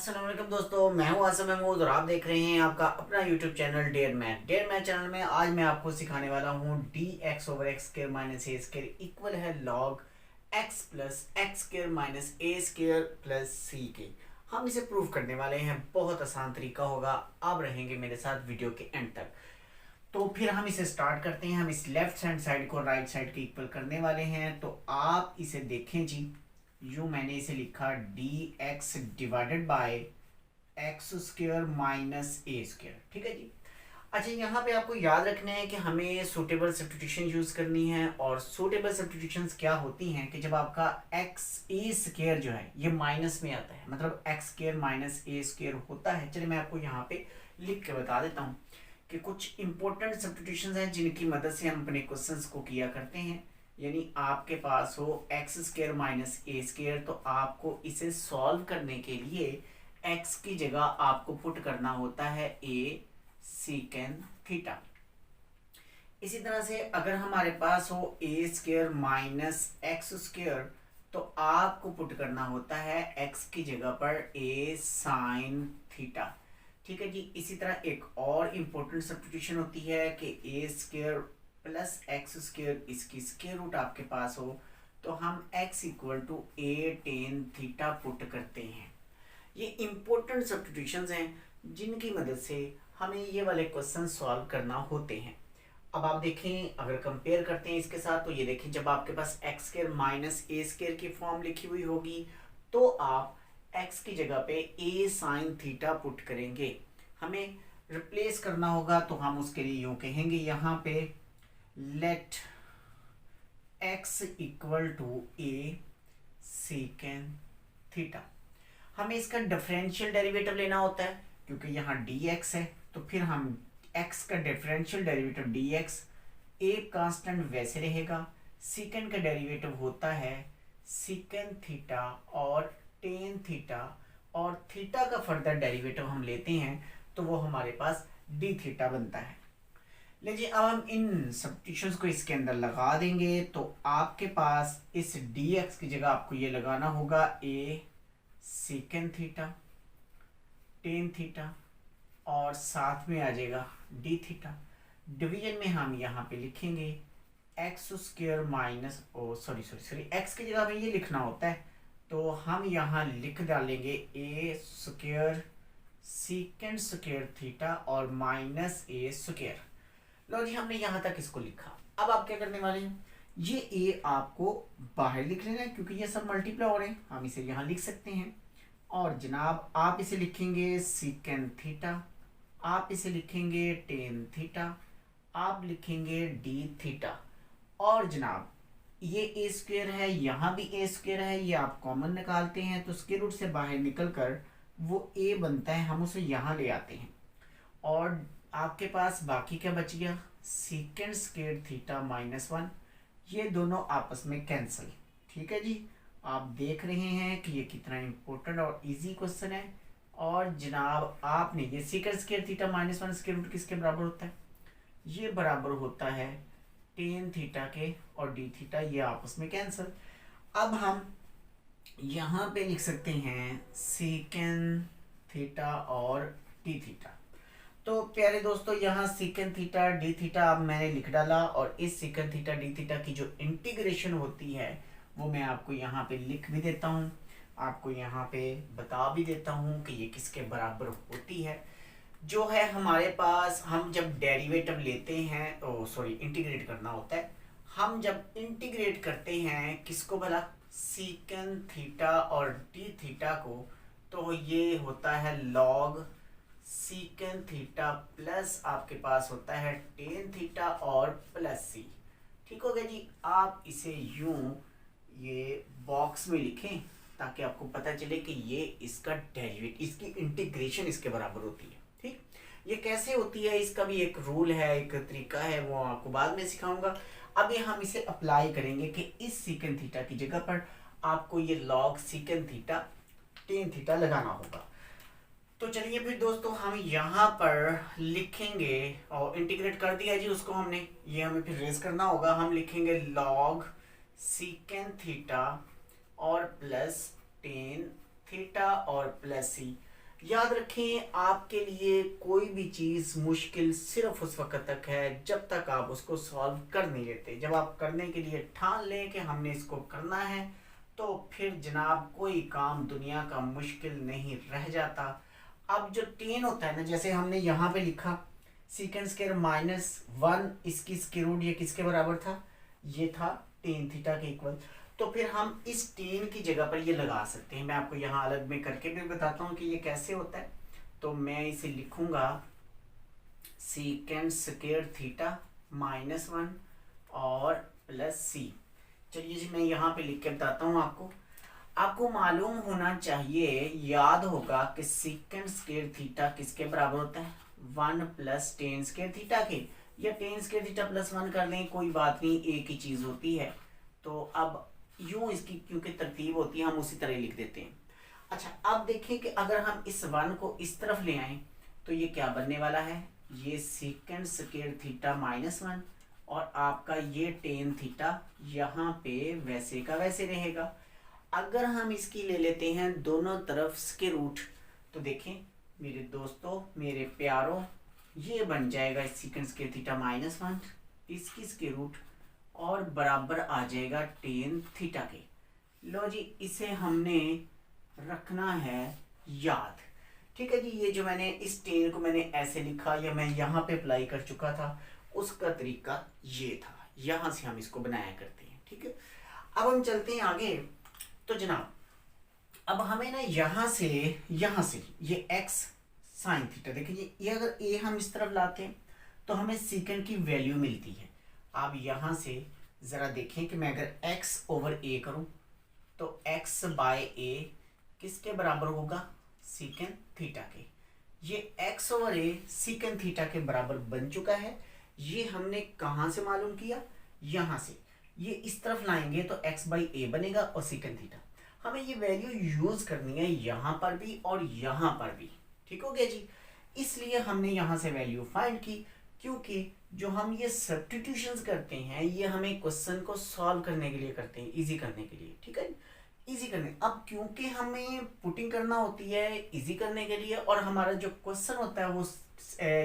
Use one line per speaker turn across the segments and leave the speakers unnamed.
अस्सलाम वालेकुम दोस्तों, मैं हूं आसम महमूद और आप देख रहे हैं आपका अपना YouTube channel dare math channel में आज मैं आपको सिखाने वाला हूं d x over x square minus a square equal है log x plus x square minus a square plus c के। हम इसे प्रूव करने वाले हैं। बहुत आसान तरीका होगा, आप रहेंगे मेरे साथ वीडियो के एंड तक। तो फिर हम इसे स्टार्ट करते हैं। हम इस लेफ्ट हैंड साइड को राइट साइड के इक्वल करने वाले हैं। तो आप इसे देखें जी, यूँ मैंने इसे लिखा D x divided by x square minus a square. ठीक है जी। अच्छा, यहाँ पे आपको याद रखना है कि हमें सूटेबल सब्स्टिट्यूशन यूज करनी है। और सूटेबल सब्स्टिट्यूशंस क्या होती हैं कि जब आपका एक्स ए स्क्र जो है ये माइनस में आता है, मतलब x square minus a square होता है। चलिए मैं आपको यहाँ पे लिख के बता देता हूँ कि कुछ इंपॉर्टेंट सब्स्टिट्यूशंस हैं जिनकी मदद से हम अपने क्वेश्चंस को किया करते हैं। यानी आपके पास हो x square minus a square, तो आपको इसे सॉल्व करने के लिए एक्स की जगह आपको पुट करना होता है ए सीकेंड थीटा। इसी तरह से अगर हमारे पास हो ए स्क्र माइनस एक्स स्क्र, तो आपको पुट करना होता है एक्स की जगह पर ए साइन थीटा। ठीक है जी। इसी तरह एक और इम्पोर्टेंट सब्स्टिट्यूशन होती है कि a square plus x square, इसकी स्क्वायर रूट आपके पास हो तो हम x equal to a tan theta put करते हैं। ये इम्पोर्टेंट सब्स्टिट्यूशंस हैं जिनकी मदद से हमें ये वाले क्वेश्चन सॉल्व करना होते हैं। अब आप देखें, अगर कंपेयर करते हैं इसके साथ, तो ये देखें जब आपके पास x square minus a square की फॉर्म लिखी हुई होगी तो आप x की जगह पे a साइन थीटा पुट करेंगे। हमें रिप्लेस करना होगा तो हम उसके लिए यूँ कहेंगे यहाँ पे let x equal to a secant theta. हमें इसका डिफरेंशियल डेरिवेटिव लेना होता है क्योंकि यहाँ dx है, तो फिर हम x का डिफरेंशियल डेरिवेटिव dx, एक कांस्टेंट वैसे रहेगा, सीकेंड का डेरिवेटिव होता है सीकेंड थीटा और टेन थीटा, और थीटा का फर्दर डेरिवेटिव हम लेते हैं तो वो हमारे पास डी थीटा बनता है। लीजिए अब हम इन सब्स्टिट्यूशंस को इसके अंदर लगा देंगे तो आपके पास इस dx की जगह आपको ये लगाना होगा a secant theta tan theta और साथ में आ जाएगा डी थीटा। डिवीजन में हम यहाँ पे लिखेंगे x square minus sorry x की जगह हमें ये लिखना होता है, तो हम यहाँ लिख डालेंगे ए स्क्र सीकेंड स्क्र थीटा और माइनस ए स्क्र। लो जी, हमने यहाँ तक इसको लिखा। अब आप क्या करने वाले हैं, ये ए आपको बाहर लिख लेना है क्योंकि ये सब मल्टीप्लाई हो रहे हैं, हम इसे यहाँ लिख सकते हैं। और जनाब आप इसे लिखेंगे सीकेंड थीटा, आप इसे लिखेंगे टेन थीटा, आप लिखेंगे डी थीटा। और जनाब ये ए स्क्वायर है, यहाँ भी ए स्क्वायर है, ये आप कॉमन निकालते हैं तो स्क्वायर रूट से बाहर निकल कर वो ए बनता है, हम उसे यहाँ ले आते हैं। और आपके पास बाकी क्या बच गया, सीकेंड स्क्वायर थीटा माइनस वन, ये दोनों आपस में कैंसिल। ठीक है जी। आप देख रहे हैं कि ये कितना इम्पोर्टेंट और इजी क्वेश्चन है। और जनाब आपने ये secant square theta minus one square root किसके बराबर होता है, ये बराबर होता है टेन थीटा के, और डी थीटा ये आपस में कैंसिल। अब हम यहाँ पे लिख सकते हैं सीकेंड थीटा और डी थीटा। तो प्यारे दोस्तों, यहाँ सीकेंड थीटा डी थीटा अब मैंने लिख डाला, और इस सीकेंड थीटा डी थीटा की जो इंटीग्रेशन होती है वो मैं आपको यहाँ पे लिख भी देता हूँ, आपको यहाँ पे बता भी देता हूँ कि ये किसके बराबर होती है। जो है हमारे पास, हम जब डेरिवेटिव लेते हैं इंटीग्रेट करना होता है, हम जब इंटीग्रेट करते हैं किसको भला, सीकेंड थीटा और डी थीटा को, तो ये होता है लॉग सीकेंड थीटा प्लस आपके पास होता है टेन थीटा और प्लस सी। ठीक हो गया जी। आप इसे यूं ये बॉक्स में लिखें ताकि आपको पता चले कि ये इसका डेरिवेटिव, इसकी इंटीग्रेशन इसके बराबर होती है। ठीक, ये कैसे होती है इसका भी एक रूल है, एक तरीका है, वो आपको बाद में सिखाऊंगा। अभी हम इसे अप्लाई करेंगे कि इस सीकेंड थीटा की जगह पर आपको ये log secant theta tan theta लगाना होगा। तो चलिए फिर दोस्तों, हम यहाँ पर लिखेंगे, और इंटीग्रेट कर दिया जी उसको हमने, ये हमें फिर रेज करना होगा। हम लिखेंगे लॉग सीकेंड थीटा और प्लस टेन थीटा और प्लस सी। याद रखें, आपके लिए कोई भी चीज़ मुश्किल सिर्फ उस वक्त तक है जब तक आप उसको सॉल्व कर नहीं लेते। जब आप करने के लिए ठान लें कि हमने इसको करना है, तो फिर जनाब कोई काम दुनिया का मुश्किल नहीं रह जाता। अब जो टेन होता है ना, जैसे हमने यहाँ पे लिखा सीकेंड स्क्वायर -1, इसकी स्क्वायर रूट ये किसके बराबर था, ये था टेन थीटा के इक्वल। तो फिर हम इस टेन की जगह पर ये लगा सकते हैं। मैं आपको यहाँ अलग में करके भी बताता हूँ कि ये कैसे होता है। तो मैं इसे लिखूंगा सीकेंड स्क्वायर थीटा -1 और प्लस सी। चलिए जी, मैं यहाँ पे लिख के बताता हूँ आपको। आपको मालूम होना चाहिए, याद होगा कि सीकेंड स्क्वायर थीटा किसके बराबर होता है, 1 प्लस टेन स्क्वायर थीटा के, या टेन स्क्वायर थीटा प्लस 1 कर लें, कोई बात नहीं, एक ही चीज़ होती है। तो अब यूं इसकी क्योंकि तरतीब होती है, हम उसी तरह लिख देते हैं। अच्छा, अब देखें कि अगर हम इस 1 को इस तरफ ले आए तो ये क्या बनने वाला है, ये सीकेंड स्क्वायर थीटा -1 और आपका ये टेन थीटा यहाँ पे वैसे का वैसे रहेगा। अगर हम इसकी ले लेते हैं दोनों तरफ स्क्वायर रूट, तो देखें मेरे दोस्तों, मेरे प्यारों, ये बन जाएगा सीकेंड स्क्वायर थीटा -1, इसकी स्क्वायर रूट और बराबर आ जाएगा टेन थीटा के। लो जी, इसे हमने रखना है याद। ठीक है जी, ये जो मैंने इस टेन को मैंने ऐसे लिखा या मैं यहाँ पे अप्लाई कर चुका था, उसका तरीका ये था। यहाँ से हम इसको बनाया करते हैं। ठीक है, अब हम चलते हैं आगे। तो जनाब, अब हमें ना यहाँ से ये x साइन थीटा, देखिए ये अगर a हम इस तरफ लाते हैं तो हमें सीकेंड की वैल्यू मिलती है। आप यहाँ से ज़रा देखें कि मैं अगर x/a करूँ तो x/a किसके बराबर होगा, सीकेंड थीटा के। ये x/a सीकेंड थीटा के बराबर बन चुका है। ये हमने कहाँ से मालूम किया, यहाँ से। ये इस तरफ लाएंगे तो x/a बनेगा और सीकेंड थीटा। हमें ये वैल्यू यूज करनी है यहाँ पर भी और यहाँ पर भी। ठीक हो गया जी, इसलिए हमने यहाँ से वैल्यू फाइंड की, क्योंकि जो हम ये सब्स्टिट्यूशंस करते हैं ये हमें क्वेश्चन को सॉल्व करने के लिए करते हैं, इजी करने के लिए। ठीक है, इजी करने। अब क्योंकि हमें पुटिंग करना होती है इजी करने के लिए, और हमारा जो क्वेश्चन होता है वो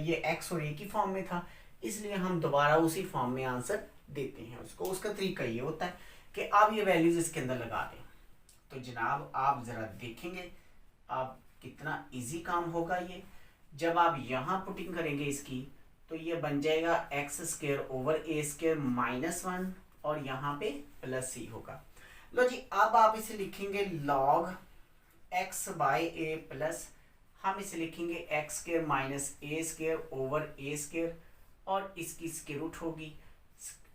ये x और a की फॉर्म में था, इसलिए हम दोबारा उसी फॉर्म में आंसर देते हैं उसको। उसका तरीका ये होता है कि आप ये वैल्यूज इसके अंदर लगा दें। तो जनाब आप ज़रा देखेंगे आप कितना इजी काम होगा ये। जब आप यहाँ पुटिंग करेंगे इसकी, तो ये बन जाएगा x²/a² -1 और यहाँ पे प्लस c होगा। लो जी, अब आप इसे लिखेंगे log x/a प्लस, हम इसे लिखेंगे x² -a² और इसकी स्क्वायर रूट होगी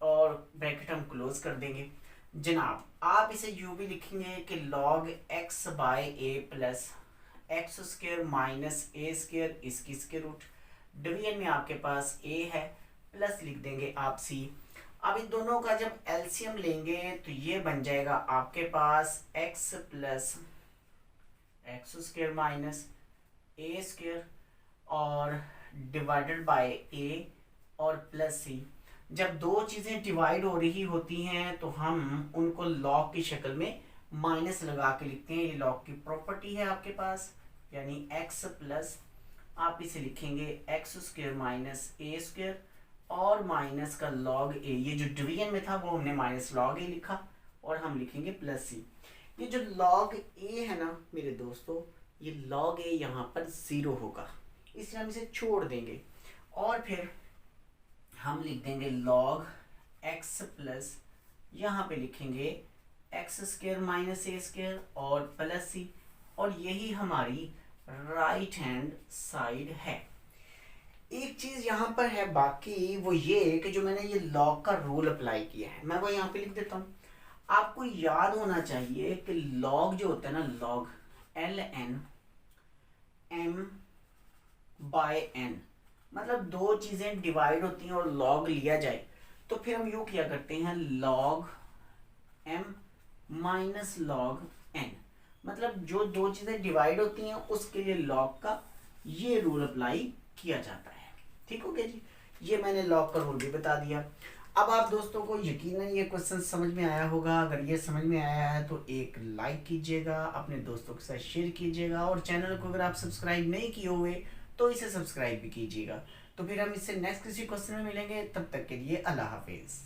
और ब्रैकेट हम क्लोज कर देंगे। जनाब आप इसे यूं भी लिखेंगे कि log x/a plus x² -a², इसकी स्क्वायर रूट, डिवीजन में आपके पास a है, प्लस लिख देंगे आप c। अब इन दोनों का जब एलसीएम लेंगे तो ये बन जाएगा आपके पास x प्लस x² -a² और डिवाइडेड बाय a और प्लस c। जब दो चीज़ें डिवाइड हो रही होती हैं तो हम उनको लॉग की शक्ल में माइनस लगा के लिखते हैं। ये लॉग की प्रॉपर्टी है आपके पास, यानी x प्लस आप इसे लिखेंगे x² -a² और माइनस का log a। ये जो डिवीजन में था वो हमने माइनस log a लिखा और हम लिखेंगे प्लस c। ये जो log a है ना मेरे दोस्तों, ये log a यहाँ पर 0 होगा, इसलिए हम इसे छोड़ देंगे और फिर हम लिख देंगे log x प्लस, यहाँ पे लिखेंगे x² -a² और प्लस c, और यही हमारी राइट हैंड साइड है। एक चीज यहाँ पर है बाकी, वो ये कि जो मैंने ये लॉग का रूल अप्लाई किया है, मैं वो यहाँ पे लिख देता हूँ। आपको याद होना चाहिए कि लॉग जो होता है ना, लॉग ln m/n, मतलब दो चीजें डिवाइड होती हैं और लॉग लिया जाए तो फिर हम यूँ किया करते हैं log m minus log n, मतलब जो दो चीजें डिवाइड होती हैं उसके लिए लॉग का ये रूल अप्लाई किया जाता है। ठीक हो गया जी, ये मैंने लॉग का रूल भी बता दिया। अब आप दोस्तों को यकीनन ये क्वेश्चन समझ में आया होगा। अगर ये समझ में आया है तो एक लाइक कीजिएगा, अपने दोस्तों के साथ शेयर कीजिएगा, और चैनल को अगर आप सब्सक्राइब नहीं किए हुए तो इसे सब्सक्राइब भी कीजिएगा। तो फिर हम इससे नेक्स्ट किसी क्वेश्चन में मिलेंगे, तब तक के लिए अल्लाह हाफिज़।